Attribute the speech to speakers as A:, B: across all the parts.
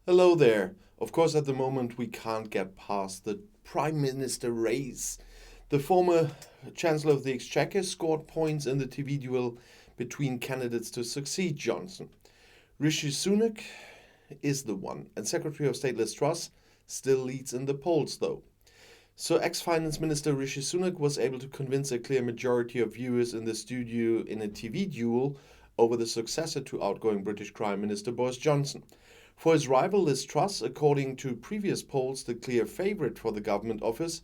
A: Hello there. Of course, at the moment, we can't get past the Prime Minister race. The former Chancellor of the Exchequer scored points in the TV duel between candidates to succeed Johnson. Rishi Sunak is the one, and Secretary of State Liz Truss still leads in the polls, though. So, ex Finance Minister Rishi Sunak was able to convince a clear majority of viewers in the studio in a TV duel over the successor to outgoing British Prime Minister Boris Johnson. For his rival Liz Truss, according to previous polls, the clear favourite for the government office,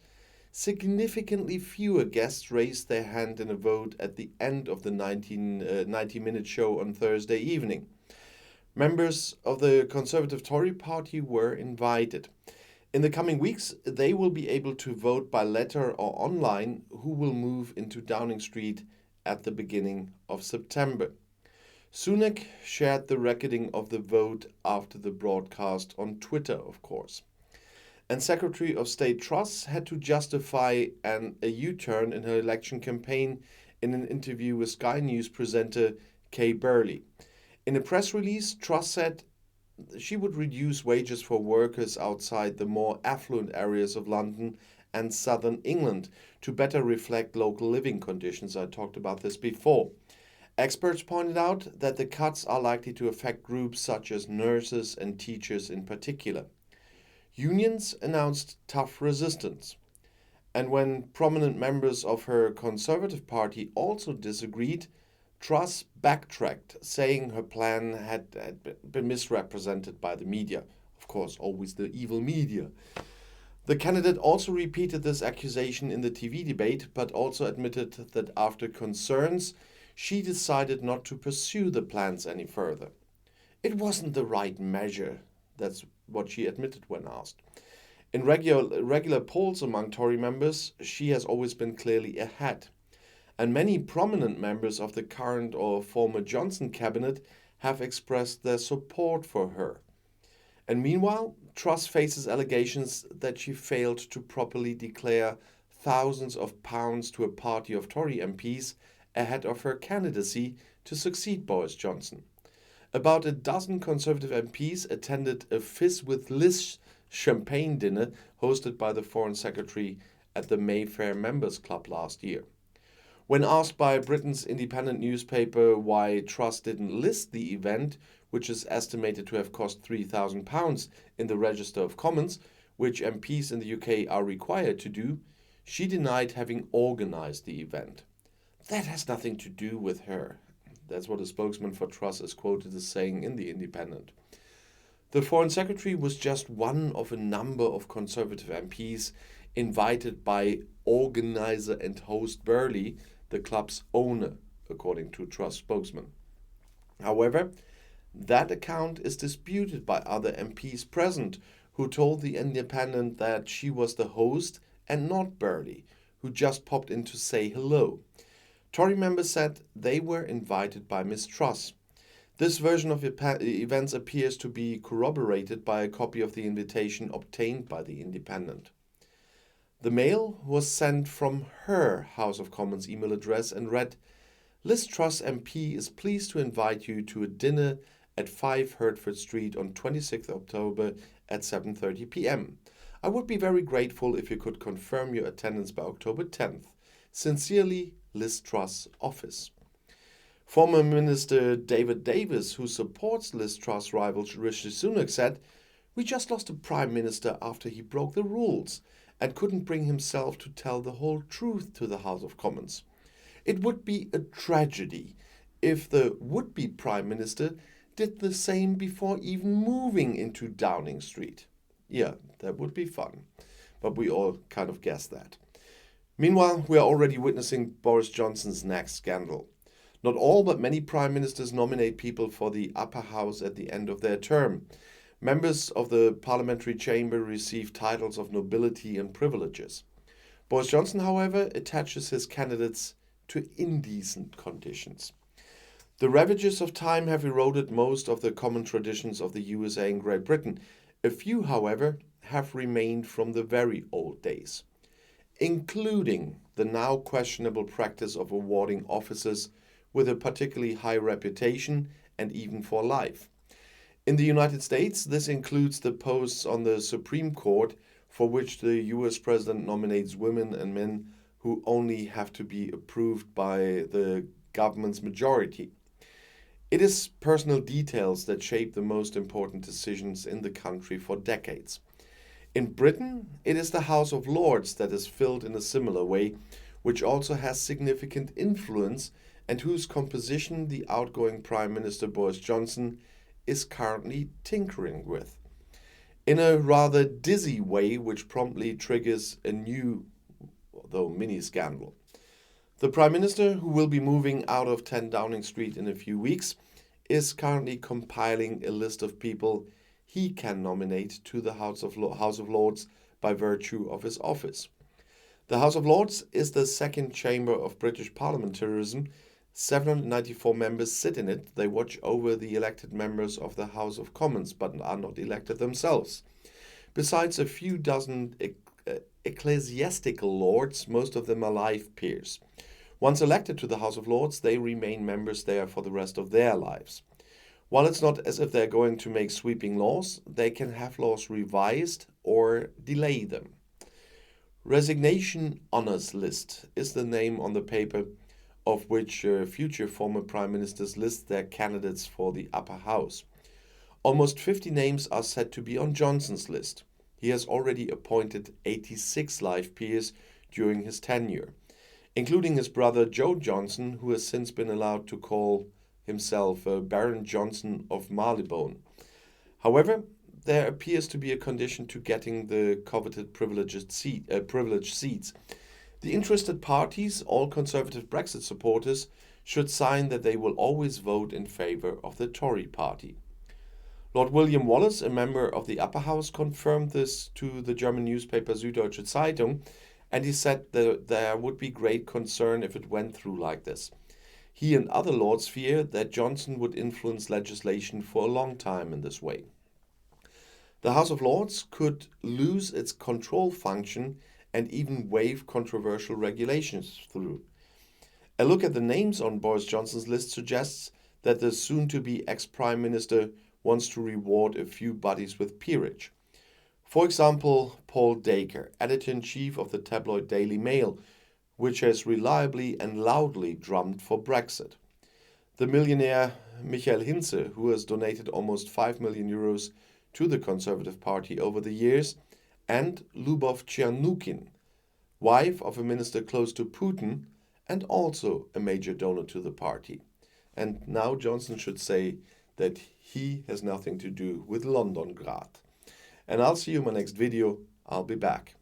A: significantly fewer guests raised their hand in a vote at the end of the 90-minute show on Thursday evening. Members of the Conservative Tory party were invited. In the coming weeks, they will be able to vote by letter or online who will move into Downing Street at the beginning of September. Sunak shared the recording of the vote after the broadcast on Twitter, of course. And Secretary of State Truss had to justify a U-turn in her election campaign in an interview with Sky News presenter Kay Burley. In a press release, Truss said she would reduce wages for workers outside the more affluent areas of London and southern England to better reflect local living conditions. I talked about this before. Experts pointed out that the cuts are likely to affect groups such as nurses and teachers in particular. Unions announced tough resistance. And when prominent members of her Conservative Party also disagreed, Truss backtracked, saying her plan had been misrepresented by the media. Of course, always the evil media. The candidate also repeated this accusation in the TV debate, but also admitted that after concerns, she decided not to pursue the plans any further. It wasn't the right measure, that's what she admitted when asked. In regular polls among Tory members, she has always been clearly ahead. And many prominent members of the current or former Johnson cabinet have expressed their support for her. And meanwhile, Truss faces allegations that she failed to properly declare thousands of pounds to a party of Tory MPs ahead of her candidacy to succeed Boris Johnson. About a dozen Conservative MPs attended a Fizz with Liz champagne dinner hosted by the Foreign Secretary at the Mayfair Members Club last year. When asked by Britain's independent newspaper why Truss didn't list the event, which is estimated to have cost £3,000 in the Register of Commons, which MPs in the UK are required to do, she denied having organised the event. That has nothing to do with her. That's what a spokesman for Truss is quoted as saying in The Independent. The Foreign Secretary was just one of a number of Conservative MPs invited by organiser and host Burley, the club's owner, according to Truss spokesman. However, that account is disputed by other MPs present, who told The Independent that she was the host and not Burley, who just popped in to say hello. Tory members said they were invited by Miss Truss. This version of events appears to be corroborated by a copy of the invitation obtained by The Independent. The mail was sent from her House of Commons email address and read, Liz Truss MP is pleased to invite you to a dinner at 5 Hertford Street on 26th October at 7:30 p.m. I would be very grateful if you could confirm your attendance by October 10th. Sincerely, Liz Truss office. Former Minister David Davis, who supports Liz Truss rival Rishi Sunak, said, We just lost a Prime Minister after he broke the rules and couldn't bring himself to tell the whole truth to the House of Commons. It would be a tragedy if the would-be Prime Minister did the same before even moving into Downing Street. Yeah, that would be fun. But we all kind of guessed that. Meanwhile, we are already witnessing Boris Johnson's next scandal. Not all, but many prime ministers nominate people for the upper house at the end of their term. Members of the parliamentary chamber receive titles of nobility and privileges. Boris Johnson, however, attaches his candidates to indecent conditions. The ravages of time have eroded most of the common traditions of the USA and Great Britain. A few, however, have remained from the very old days, including the now questionable practice of awarding officers with a particularly high reputation and even for life. In the United States, this includes the posts on the Supreme Court, for which the US president nominates women and men who only have to be approved by the government's majority. It is personal details that shape the most important decisions in the country for decades. In Britain, it is the House of Lords that is filled in a similar way, which also has significant influence and whose composition the outgoing Prime Minister Boris Johnson is currently tinkering with, in a rather dizzy way which promptly triggers a new, though mini scandal. The Prime Minister, who will be moving out of 10 Downing Street in a few weeks, is currently compiling a list of people he can nominate to the House of Lords by virtue of his office. The House of Lords is the second chamber of British parliamentarism. 794 members sit in it. They watch over the elected members of the House of Commons, but are not elected themselves. Besides a few dozen ecclesiastical lords, most of them are life peers. Once elected to the House of Lords, they remain members there for the rest of their lives. While it's not as if they're going to make sweeping laws, they can have laws revised or delay them. Resignation Honours List is the name on the paper of which future former prime ministers list their candidates for the upper house. Almost 50 names are said to be on Johnson's list. He has already appointed 86 life peers during his tenure, including his brother Joe Johnson, who has since been allowed to call himself Baron Johnson of Marylebone. However, there appears to be a condition to getting the coveted privileged seats. The interested parties, all Conservative Brexit supporters, should sign that they will always vote in favour of the Tory party. Lord William Wallace, a member of the upper house, confirmed this to the German newspaper Süddeutsche Zeitung, and he said that there would be great concern if it went through like this. He and other lords fear that Johnson would influence legislation for a long time in this way. The House of Lords could lose its control function and even waive controversial regulations through. A look at the names on Boris Johnson's list suggests that the soon-to-be ex-Prime Minister wants to reward a few buddies with peerage. For example, Paul Dacre, editor-in-chief of the tabloid Daily Mail, which has reliably and loudly drummed for Brexit. The millionaire Michael Hinze, who has donated almost 5 million euros to the Conservative Party over the years, and Lubov Chernukin, wife of a minister close to Putin and also a major donor to the party. And now Johnson should say that he has nothing to do with Londongrad. And I'll see you in my next video. I'll be back.